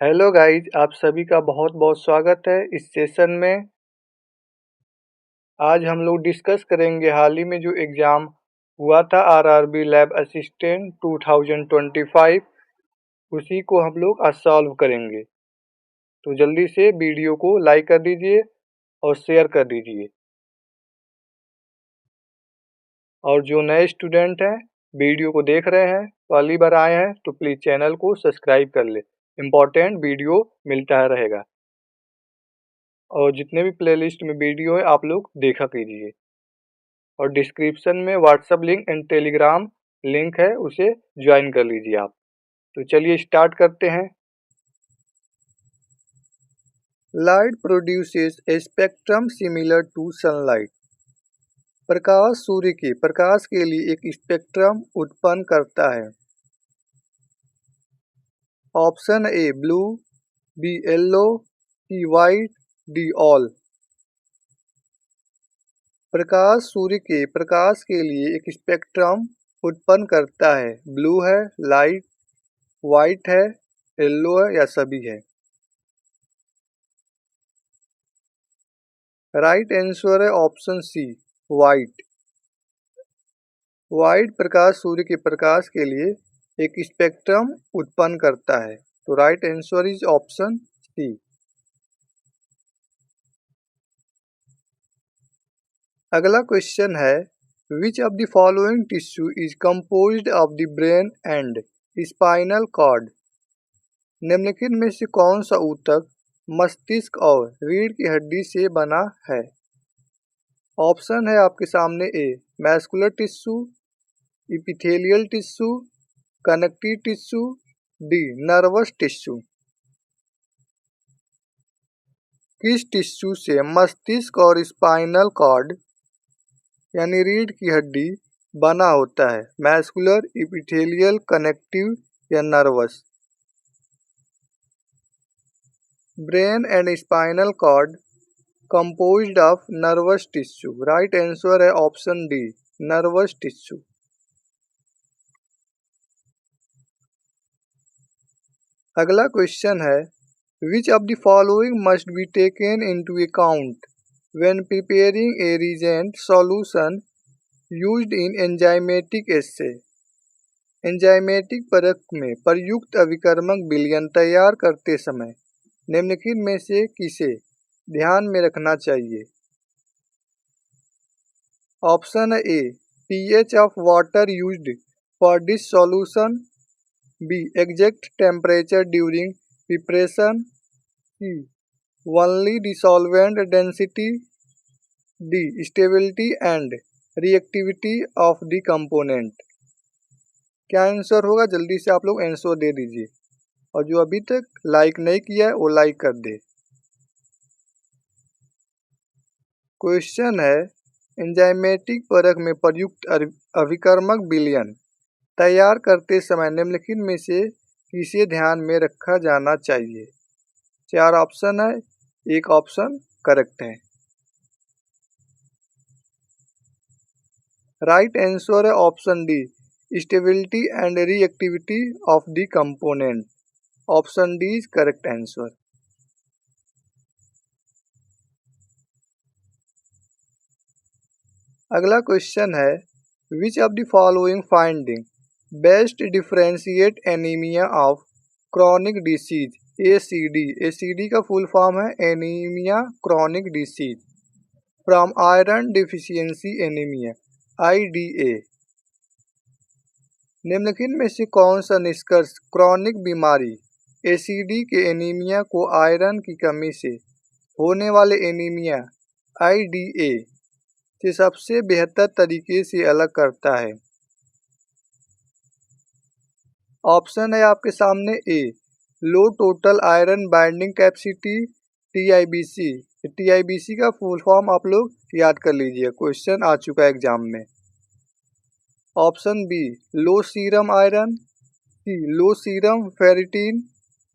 Hello guys, आप सभी का बहुत बहुत स्वागत है इस सेशन में। आज हम लोग डिस्कस करेंगे हाल ही में जो एग्ज़ाम हुआ था आरआरबी लैब असिस्टेंट 2025, उसी को हम लोग आज सॉल्व करेंगे। तो जल्दी से वीडियो को लाइक कर दीजिए और शेयर कर दीजिए। और जो नए स्टूडेंट हैं, वीडियो को देख रहे हैं, पहली बार आए हैं तो प्लीज़ चैनल को सब्सक्राइब कर ले। इम्पोर्टेंट वीडियो मिलता रहेगा और जितने भी प्लेलिस्ट में वीडियो है आप लोग देखा कीजिए। और डिस्क्रिप्शन में WhatsApp link and Telegram link है, उसे ज्वाइन कर लीजिए आप। तो चलिए स्टार्ट करते हैं। Light produces a spectrum similar to sunlight. प्रकाश सूर्य के प्रकाश के लिए एक स्पेक्ट्रम उत्पन्न करता है। Option A blue, B yellow, C white, D all. प्रकाश सूर्य के प्रकाश के लिए एक स्पेक्ट्रम उत्पन्न करता है। ब्लू है, लाइट, वाइट है, येलो है या सभी है। राइट आंसर है ऑप्शन सी, वाइट। वाइट प्रकाश सूर्य के प्रकाश के लिए एक स्पेक्ट्रम उत्पन्न करता है। तो right answer is option C. अगला क्वेश्चन है, which of the following tissue is composed of the brain and spinal cord. निम्नलिखित में से कौन सा ऊतक मस्तिष्क और रीढ़ की हड्डी से बना है। ऑप्शन है आपके सामने, A muscular tissue, epithelial tissue, connective tissue, D nervous tissue. किस टिश्यू से मस्तिष्क और स्पाइनल कॉर्ड यानी रीढ़ की हड्डी बना होता है। मैस्कुलर, इपिथेलियल, कनेक्टिव या nervous. Brain and spinal cord composed of nervous tissue. Right answer है ऑप्शन डी, nervous tissue. अगला क्वेश्चन है, which of the following must be taken into account when preparing a reagent solution used in enzymatic assay. Enzymatic परख में प्रयुक्त अभिकर्मक विलयन तैयार करते समय निम्नलिखित में से किसे ध्यान में रखना चाहिए। Option A pH of water used for this solution, B exact temperature during preparation, C only dissolvent density, D stability and reactivity of the component। क्या आंसर होगा, जल्दी से आप लोग आंसर दे दीजिए और जो अभी तक लाइक नहीं किया है वो लाइक कर दे। क्वेश्चन है, एंजाइमेटिक परख में प्रयुक्त अभिकर्मक विलयन तैयार करते समय निम्नलिखित में से किसे ध्यान में रखा जाना चाहिए। 4 ऑप्शन है, एक ऑप्शन करेक्ट है। राइट आंसर है option D, stability and reactivity of the component. Option D is correct answer. अगला क्वेश्चन है, which of the following finding best differentiate anaemia of chronic disease ACD. ACD का full form है anaemia chronic disease from iron deficiency anaemia IDA. निम्नलिखित में से कौन सा निष्कर्ष क्रॉनिक बीमारी एसीडी के एनीमिया को आयरन की कमी से होने वाले एनीमिया आईडीए से सबसे बेहतर तरीके से अलग करता है। ऑप्शन है आपके सामने, A low total iron binding capacity TIBC. TIBC का फुल फॉर्म आप लोग याद कर लीजिए, क्वेश्चन आ चुका है एग्जाम में। Option B low serum iron, C low serum ferritin,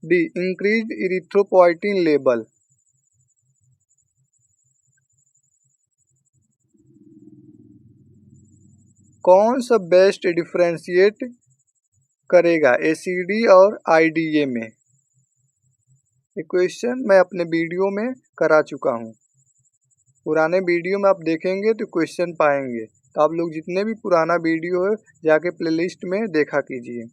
D increased erythropoietin level. कौन सा बेस्ट डिफरेंशिएट करेगा एसीडी और आईडीए में। ये क्वेश्चन मैं अपने वीडियो में करा चुका हूँ। पुराने वीडियो में आप देखेंगे तो क्वेश्चन पाएंगे, तो आप लोग जितने भी पुराना वीडियो है जाके प्लेलिस्ट में देखा कीजिए।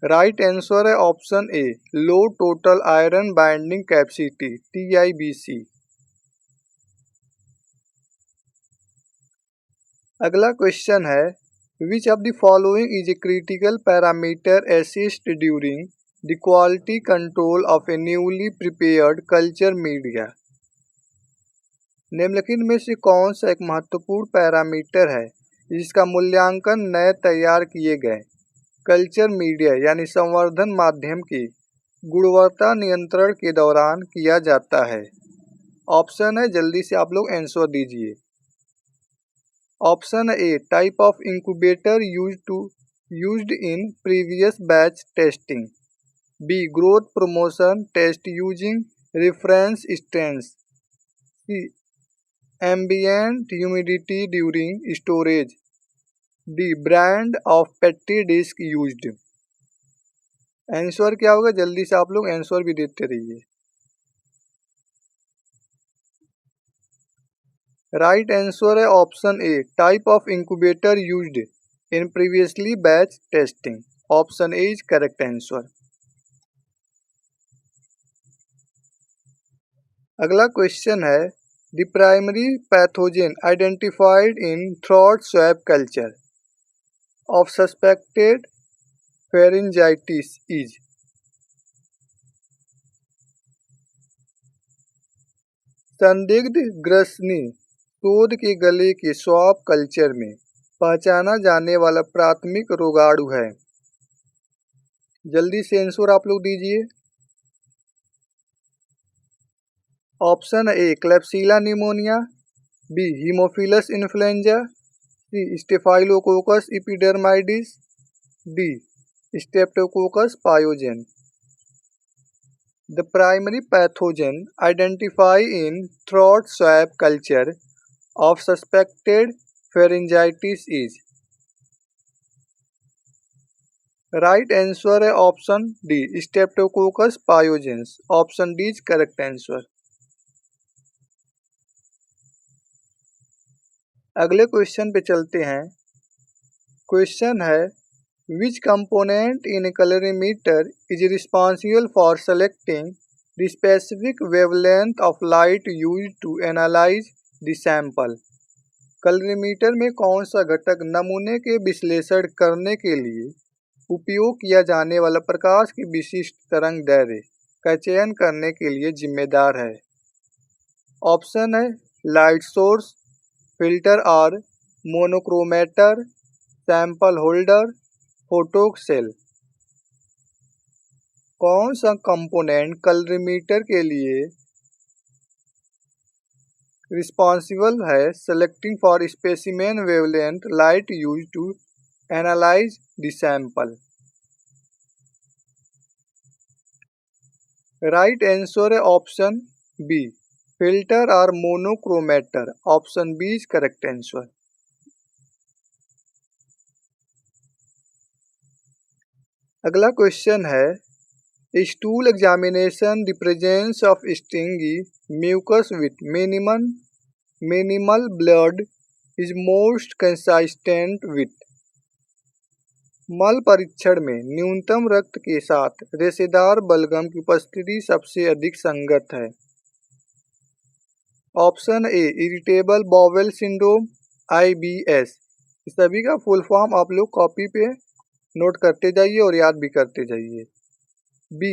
राइट आंसर है ऑप्शन ए, low total iron binding capacity TIBC। अगला क्वेश्चन है, which of the following is a critical parameter assist during the quality control of A newly prepared culture media. निम्नलिखित में से कौन सा एक महत्वपूर्ण पैरामीटर है जिसका मूल्यांकन नए तैयार किए गए कल्चर मीडिया यानी संवर्धन माध्यम की गुणवत्ता नियंत्रण के दौरान किया जाता है? ऑप्शन है, जल्दी से आप लोग आंसर दीजिए। Option A, type of incubator used in previous batch testing. B, growth promotion test using reference strains. C, ambient humidity during storage. D, brand of petri disc used. Answer क्या होगा? जल्दी से आप लोग आंसर भी देते रहिए। राइट आंसर है option A, type of incubator used in previously batch testing. Option A is correct answer. अगला क्वेश्चन है, the primary pathogen identified in throat swab culture of suspected pharyngitis is. संदिग्ध ग्रसनी शोध के गले के स्वैब कल्चर में पहचाना जाने वाला प्राथमिक रोगाणु है। जल्दी से आंसर आप लोग दीजिए। Option A, Klebsiella pneumoniae. B, Haemophilus influenzae. C, Staphylococcus epidermidis. D, Streptococcus pyogenes. The primary pathogen identified in throat swab culture of suspected pharyngitis is। Right answer है option D, Streptococcus pyogenes. Option D is correct answer. अगले question पे चलते हैं। Question है, which component in a colorimeter is responsible for selecting the specific wavelength of light used to analyze the sample। Colorimeter में कौन सा घटक नमूने के विश्लेषण करने के लिए उपयोग किया जाने वाला प्रकाश की विशिष्ट तरंग दैर्ध्य का चयन करने के लिए जिम्मेदार है? ऑप्शन है, लाइट सोर्स, फिल्टर और monochromator, sample holder, photo cell. कौन सा कंपोनेंट कलरीमीटर के लिए रिस्पॉन्सिबल है selecting for specimen wavelength light use to analyse the sample? Right answer है ऑप्शन बी, फिल्टर और monochromator. Option B is correct answer. अगला question है, stool examination the presence of stringy mucus with minimal blood is most consistent with. मल परीक्षण में न्यूनतम रक्त के साथ रेशेदार बलगम की उपस्थिति सबसे अधिक संगत है? Option A, irritable bowel syndrome IBS। इस सभी का फुल फॉर्म आप लोग कॉपी पे नोट करते जाइए और याद भी करते जाइए। B,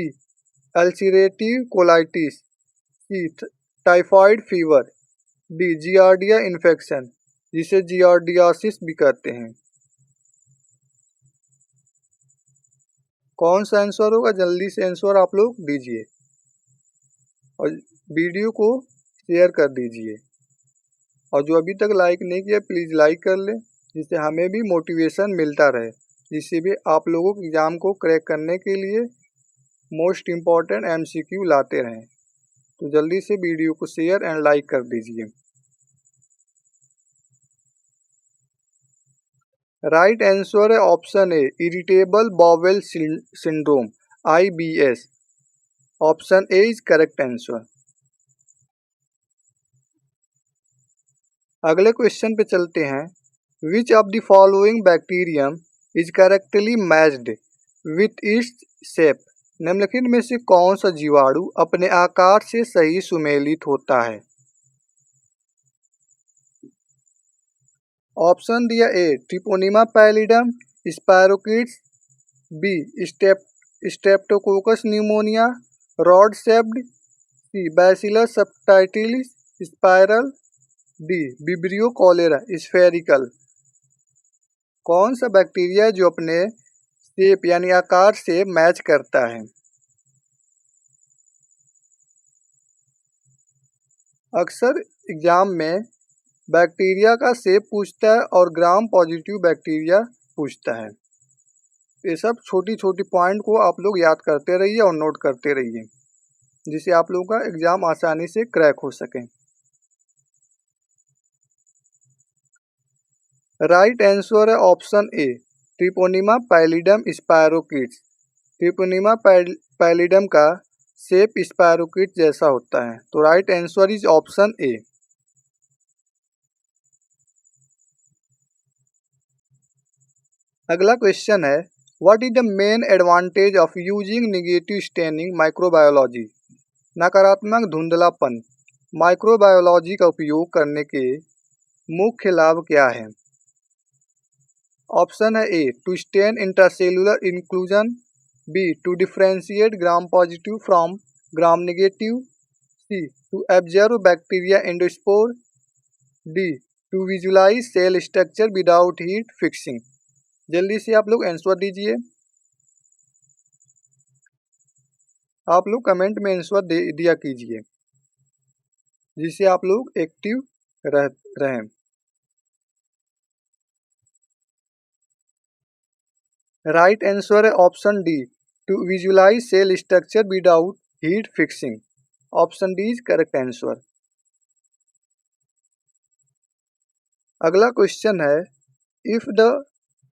ulcerative colitis. C, typhoid fever. D, Giardia infection जिसे जियार्डियासिस भी कहते हैं। कौन सा आंसर होगा? जल्दी से आंसर आप लोग दीजिए और वीडियो को शेयर कर दीजिए। और जो अभी तक लाइक नहीं किया प्लीज़ लाइक कर ले, जिससे हमें भी मोटिवेशन मिलता रहे, जिससे भी आप लोगों के एग्ज़ाम को क्रैक करने के लिए मोस्ट इम्पॉर्टेंट MCQ लाते रहें। तो जल्दी से वीडियो को शेयर एंड लाइक कर दीजिए। राइट आंसर है option A, irritable bowel syndrome IBS। Option A is correct answer. अगले क्वेश्चन पे चलते हैं। Which of the following bacterium is correctly matched with its shape. निम्नलिखित में से कौन सा जीवाणु अपने आकार से सही सुमेलित होता है। ऑप्शन दिया A Treponema pallidum spirochaetes, B Streptococcus pneumoniae rod shaped, C Bacillus subtilis spiral, D Vibrio cholerae spherical. कौन सा बैक्टीरिया है जो अपने शेप यानी आकार से मैच करता है। अक्सर एग्जाम में बैक्टीरिया का शेप पूछता है और ग्राम पॉजिटिव बैक्टीरिया पूछता है। ये सब छोटी छोटी पॉइंट को आप लोग याद करते रहिए और नोट करते रहिए, जिससे आप लोगों का एग्जाम आसानी से क्रैक हो सके। राइट आंसर है ऑप्शन ए ट्रिपोनिमा पैलिडम स्पायरोकिड्स। ट्रिपोनिमा पैलिडम का शेप स्पायरोकिड जैसा होता है। तो right answer is option A. अगला क्वेश्चन है what is the main advantage of using negative staining microbiology. नकारात्मक धुंधलापन माइक्रोबायोलॉजी का उपयोग करने के मुख्य लाभ क्या है। ऑप्शन है A to stain intracellular inclusion, B to differentiate gram positive from gram negative, C to observe bacteria endospore, D to visualise cell structure without heat fixing. जल्दी से आप लोग आंसर दीजिए। आप लोग कमेंट में आंसर दिया कीजिए, जिससे आप लोग एक्टिव रहें। राइट आंसर है option D to visualise cell structure without heat fixing. Option D is correct answer. अगला क्वेश्चन है if the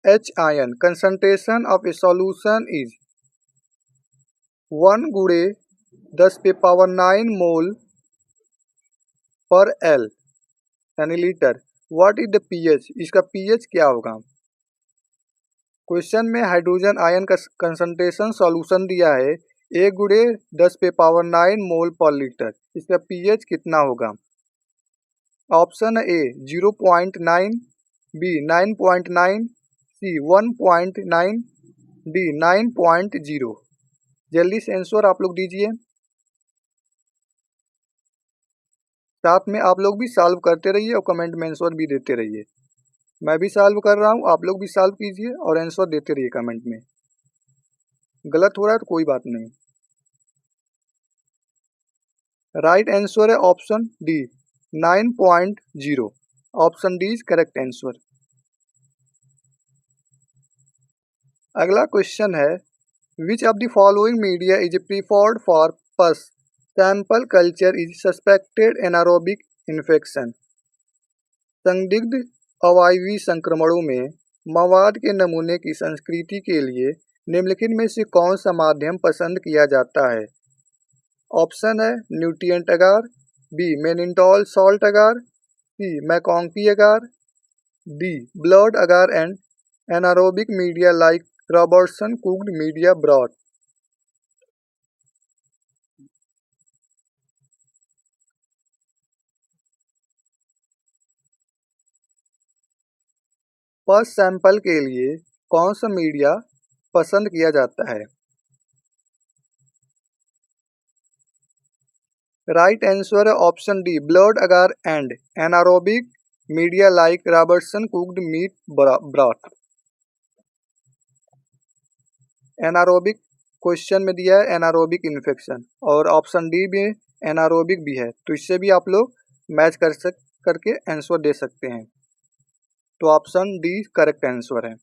H ion concentration of a solution is 1 गुणे 10 पे पावर 9 मोल पर L यानी litre. What is the pH, इसका pH क्या होगा। Question में हाइड्रोजन आयन का कंसंट्रेशन सॉल्यूशन दिया है 1 गुणे 10 पे पावर 9 मोल पर लीटर। इसका pH कितना होगा। Option A 0.9, B 9.9, C 1.9, D 9.0। जल्दी से आंसर आप लोग दीजिए। साथ में आप लोग भी सॉल्व करते रहिए और कमेंट में आंसर भी देते रहिए। मैं भी सॉल्व कर रहा हूँ, आप लोग भी सॉल्व कीजिए और आंसर देते रहिए कमेंट में। गलत हो रहा है तो कोई बात नहीं। राइट आंसर है option D 9.0। Option D is correct answer. अगला क्वेश्चन है which of the following media is preferred for pus sample culture is suspected anaerobic infection. संदिग्ध अवायवीय संक्रमणों में मवाद के नमूने की संस्कृति के लिए निम्नलिखित में से कौन सा माध्यम पसंद किया जाता है। ऑप्शन है nutrient agar, B mannitol salt agar, C MacConkey agar, D blood agar and anaerobic media like Robertson cooked media broth. First sample के लिए कौन सा मीडिया पसंद किया जाता है। राइट आंसर है option D blood agar and anaerobic media like Robertson cooked meat broth. Anaerobic question में दिया है एनारोबिक इन्फेक्शन और ऑप्शन डी में एनारोबिक भी है, तो इससे भी आप लोग मैच करके आंसर दे सकते हैं। तो ऑप्शन डी करेक्ट आंसर है।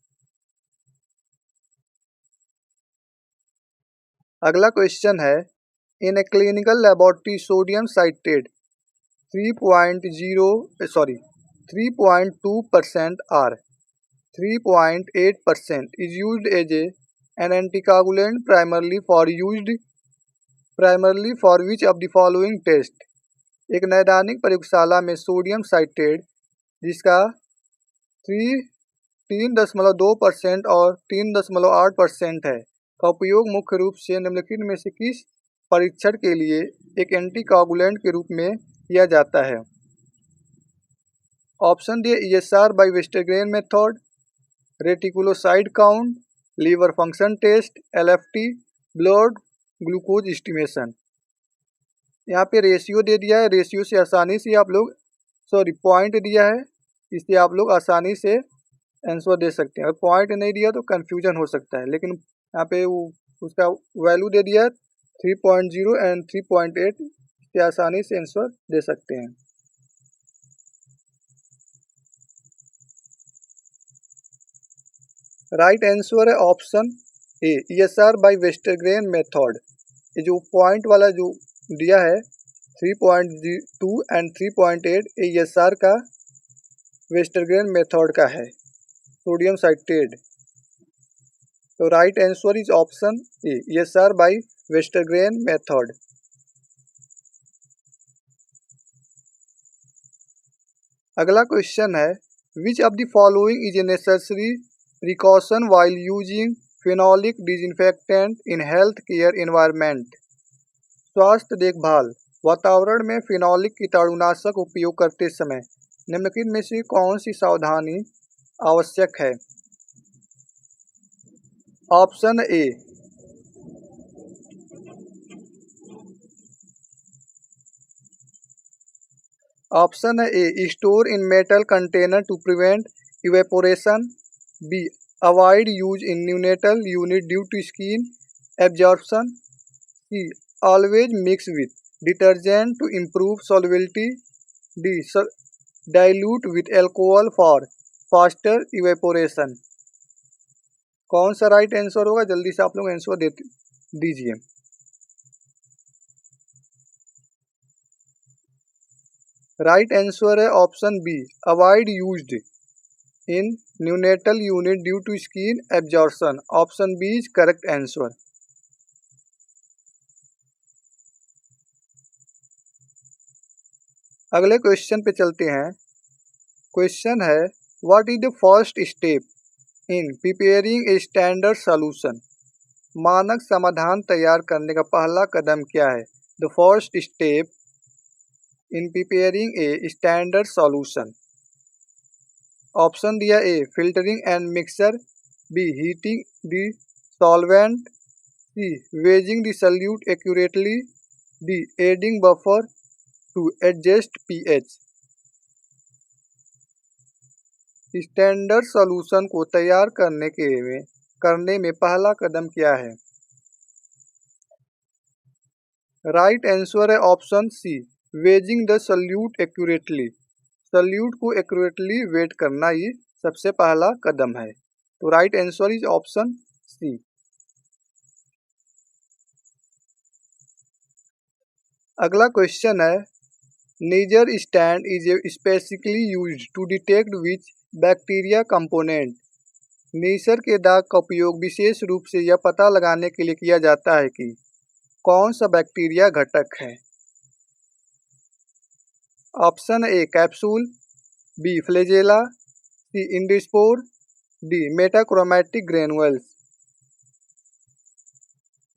अगला क्वेश्चन है in a clinical laboratory sodium citrate 3.2% or 3.8% is used as an anticoagulant primarily for used primarily for which of the following test, एक नैदानिक प्रयोगशाला में सोडियम साइट्रेट जिसका 3.2% और 3.8% है का उपयोग मुख्य रूप से निम्नलिखित में से किस परीक्षण के लिए एक एंटीकोगुलेंट के रूप में किया जाता है? ऑप्शन दिए ESR by Westergren method, reticulocyte count, liver function test, LFT, blood glucose estimation. यहाँ पे रेशियो दे दिया है, रेशियो से आसानी से आप लोग पॉइंट दिया है, इससे आप लोग आसानी से आंसर दे सकते हैं। और पॉइंट नहीं दिया तो कंफ्यूजन हो सकता है, लेकिन यहाँ पे उसका वैल्यू दे दिया 3.0 एंड 3.8, इससे आसानी से आंसर दे सकते हैं। राइट आंसर है option A, ESR by Westergren method. ये जो पॉइंट वाला जो दिया है 3.2 एंड 3.8, ये ESR का वेस्टरग्रेन मेथड का है, सोडियम साइट्रेट। तो right answer is option A, ESR by Westergren method. अगला क्वेश्चन है, which of the following is a necessary precaution while using phenolic disinfectant in health care environment. स्वास्थ्य देखभाल वातावरण में फिनोलिक कीटाणुनाशक उपयोग करते समय निम्नलिखित में से कौन सी सावधानी आवश्यक है? ऑप्शन ए, ऑप्शन है A, store in metal container to prevent evaporation. B, avoid use in neonatal unit due to skin absorption. C, always mix with detergent to improve solubility. D, dilute with alcohol for faster evaporation. कौन सा right answer होगा? जल्दी से आप लोग answer दीजिए। Right answer है option B, avoid used in neonatal unit due to skin absorption. Option B is correct answer. अगले क्वेश्चन पे चलते हैं। क्वेश्चन है, what is the first step in preparing a standard solution. मानक समाधान तैयार करने का पहला कदम क्या है? The first step in preparing a standard solution. Option दिया A, filtering and mixer. B, heating the solvent. C, weighing the solute accurately. D, adding buffer to adjust pH। Standard solution को तैयार करने में पहला कदम क्या है? राइट आंसर है option C, weighing the solute accurately. Solute को एक्यूरेटली वेट करना ही सबसे पहला कदम है। तो right answer is option C. अगला क्वेश्चन है, Neisser stain is specifically used to detect which bacteria component. Neisser के दाग का उपयोग विशेष रूप से यह पता लगाने के लिए किया जाता है कि कौन सा बैक्टीरिया घटक है। Option A, capsule. B, flagella. C, endospore. D, metachromatic granules.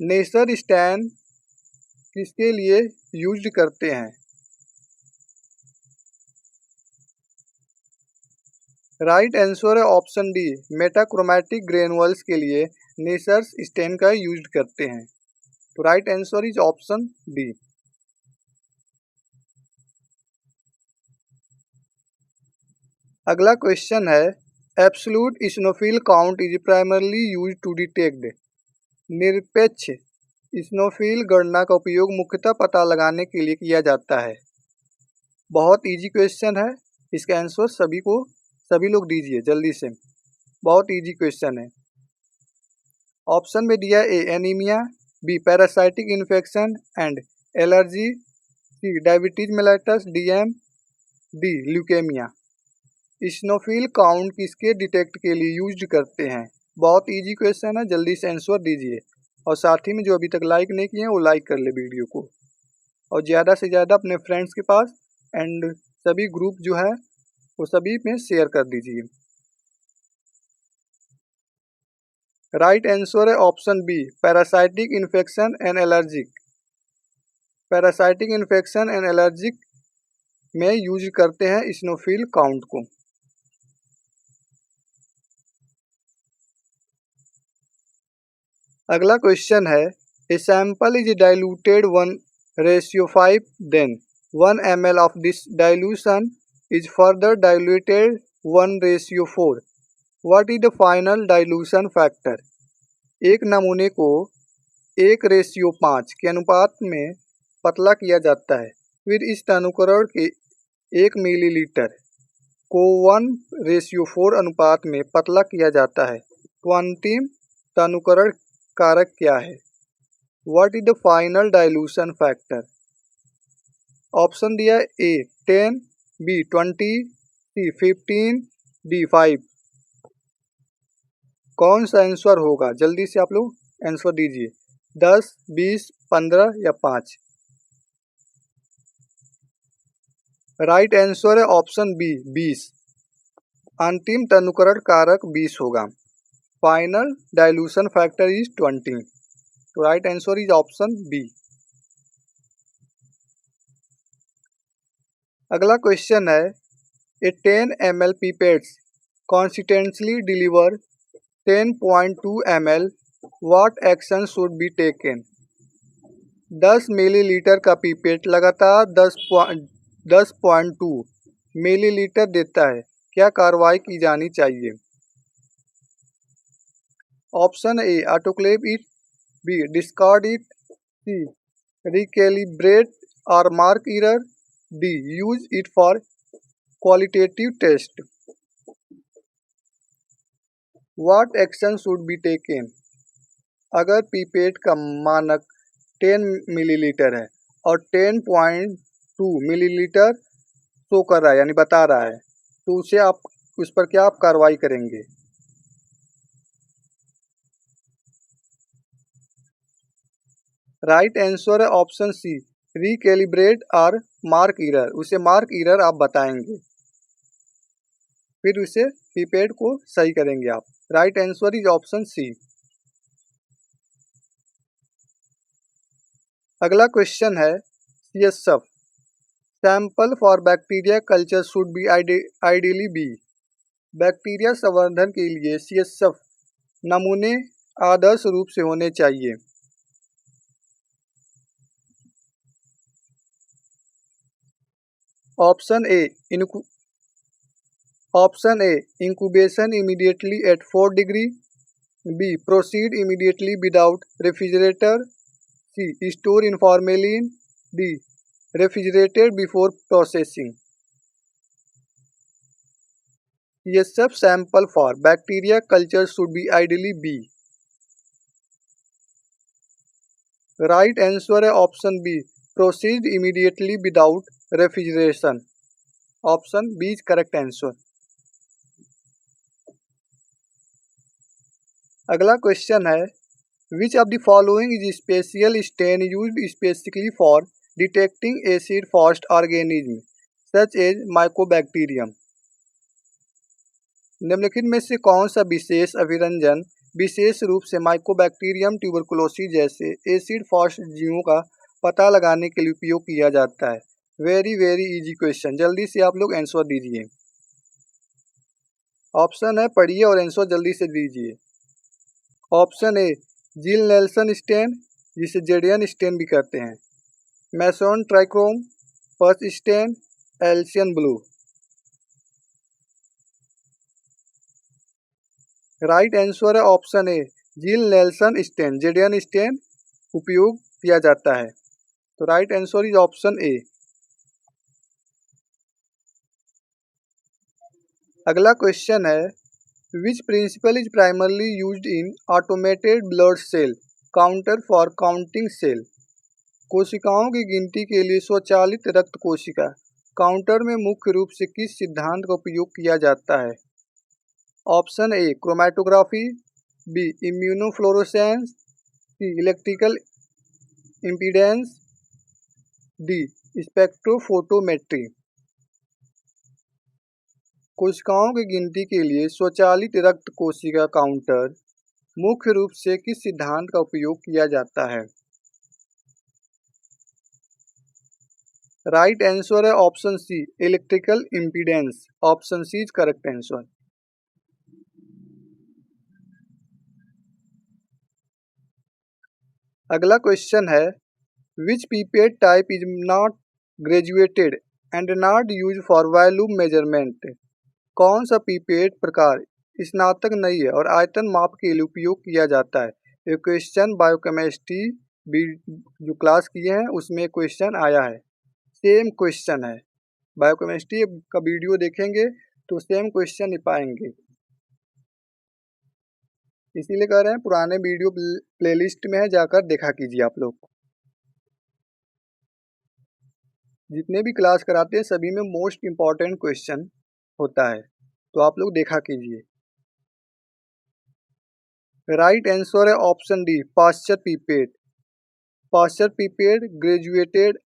Neisser stain किसके लिए यूज्ड करते हैं? राइट आंसर है ऑप्शन डी, मेटाक्रोमैटिक ग्रेनुअल्स के लिए नेसर स्टैंड का यूज्ड करते हैं। तो right answer is option D. अगला क्वेश्चन है, absolute eosinophil count is primarily used to detect. निरपेक्ष इस्नोफिल गणना का उपयोग मुख्यतः पता लगाने के लिए किया जाता है। बहुत इजी क्वेश्चन है, इसका आंसर सभी लोग दीजिए जल्दी से, बहुत इजी क्वेश्चन है। ऑप्शन में दिया A, anaemia. B, parasitic infection and allergy. C, diabetes mellitus DM। D, leukaemia. Eosinophil count किसके डिटेक्ट के लिए यूज्ड करते हैं? बहुत इजी क्वेश्चन है, जल्दी से आंसर दीजिए। और साथ ही में जो अभी तक लाइक नहीं किए हैं वो लाइक कर ले वीडियो को, और ज़्यादा से ज़्यादा अपने फ्रेंड्स के पास एंड सभी ग्रुप जो है वो सभी में शेयर कर दीजिए। राइट आंसर है option B, parasitic infection and allergic. Parasitic infection and allergic में यूज करते हैं इस्नोफिल काउंट को। अगला क्वेश्चन है, a sample is diluted 1:5, then 1 ml of this dilution is further diluted 1:4। What is the final dilution factor? एक नमूने को 1:5 के अनुपात में पतला किया जाता है, फिर इस अनुकरण के 1 मिलीलीटर को 1:4 अनुपात में पतला किया जाता है, तो अंतिम तनुकरण कारक क्या है? What is the final dilution factor? Option दिया ए 10, बी 20, सी 15, डी 5। कौन सा आंसर होगा? जल्दी से आप लोग आंसर दीजिए, 10, 20, 15 या 5। राइट आंसर है ऑप्शन बी 20। अंतिम तनुकरण कारक 20 होगा। Final dilution factor is 20। तो right answer is option B. अगला क्वेश्चन है, a 10 ml pipettes consistently deliver 10.2 ml, what action should be taken? 10 millilitre का पिपेट लगातार 10.2 मिलीलीटर देता है, क्या कार्रवाई की जानी चाहिए? Option A autoclave it, B discard it, C recalibrate और mark error, D use it for qualitative test. What action should be taken? अगर पिपेट का मानक 10 मिलीलीटर है और 10.2 मिलीलीटर शो कर रहा है यानी बता रहा है, तो उस पर क्या आप कार्रवाई करेंगे? राइट आंसर है ऑप्शन सी, रिकैलिब्रेट और मार्क एरर। उसे मार्क एरर आप बताएंगे, फिर उसे पिपेट को सही करेंगे आप। Right answer is option C. अगला क्वेश्चन है, CSF sample for bacteria culture should be ideally be. Bacteria संवर्धन के लिए CSF नमूने आदर्श रूप से होने चाहिए। Option A incubation immediately at 4 degree, B proceed immediately without refrigerator, C store in formalin, D refrigerated before processing. CSF sample for bacteria culture should be ideally B. Right answer है option B, proceed immediately without refrigeration. Option B is correct answer. अगला question है, which of the following is special stain used specifically for detecting acid fast organism such as mycobacterium. निम्नलिखित में से कौन सा विशेष अभिरंजन विशेष रूप से माइकोबैक्टीरियम ट्यूबरकुलोसिस जैसे एसिड फास्ट जीवों का पता लगाने के लिए उपयोग किया जाता है? वेरी वेरी इजी क्वेश्चन, जल्दी से आप लोग आंसर दीजिए। ऑप्शन है, पढ़िए और आंसर जल्दी से दीजिए। Option A Ziehl Neelsen stand, जिसे जेडियन स्टेन भी कहते हैं, Masson trichrome, first stain, alcian blue. Right answer है option A Ziehl Neelsen stand, जेडियन stand उपयोग किया जाता है। तो right answer is option A. अगला क्वेश्चन है, which principle is primarily used in automated blood cell counter for counting cell. कोशिकाओं की गिनती के लिए स्वचालित रक्त कोशिका काउंटर में मुख्य रूप से किस सिद्धांत का उपयोग किया जाता है? Option A chromatography, B immunofluorescence, C electrical impedance, D spectrophotometry. कोशिकाओं की गिनती के लिए स्वचालित रक्त कोशिका काउंटर मुख्य रूप से किस सिद्धांत का उपयोग किया जाता है? राइट आंसर है option C electrical impedance. Option C is correct answer. अगला क्वेश्चन है which pipette type is not graduated and not use for volume measurement. कौन सा पीपेट प्रकार स्नातक नहीं है और आयतन माप के लिए उपयोग किया जाता है? ये क्वेश्चन बायोकेमिस्ट्री जो क्लास किए हैं उसमें क्वेश्चन आया है। सेम क्वेश्चन है, बायोकेमिस्ट्री का वीडियो देखेंगे तो सेम क्वेश्चन ही पाएंगे, इसीलिए कह रहे हैं पुराने वीडियो प्लेलिस्ट में है, जाकर देखा कीजिए। आप लोग जितने भी क्लास कराते हैं सभी में मोस्ट इम्पॉर्टेंट क्वेश्चन होता है, तो आप लोग देखा कीजिए। राइट आंसर है option D Pasteur pipette. Pasteur pipette graduated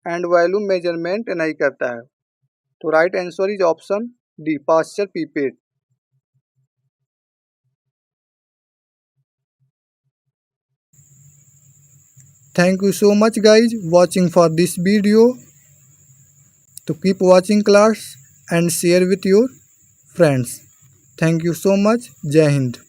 and volume measurement नहीं करता है, तो right answer is option D Pasteur pipette. Thank you so much guys watching for this video. To keep watching class and share with your friends. Thank you so much. Jai Hind.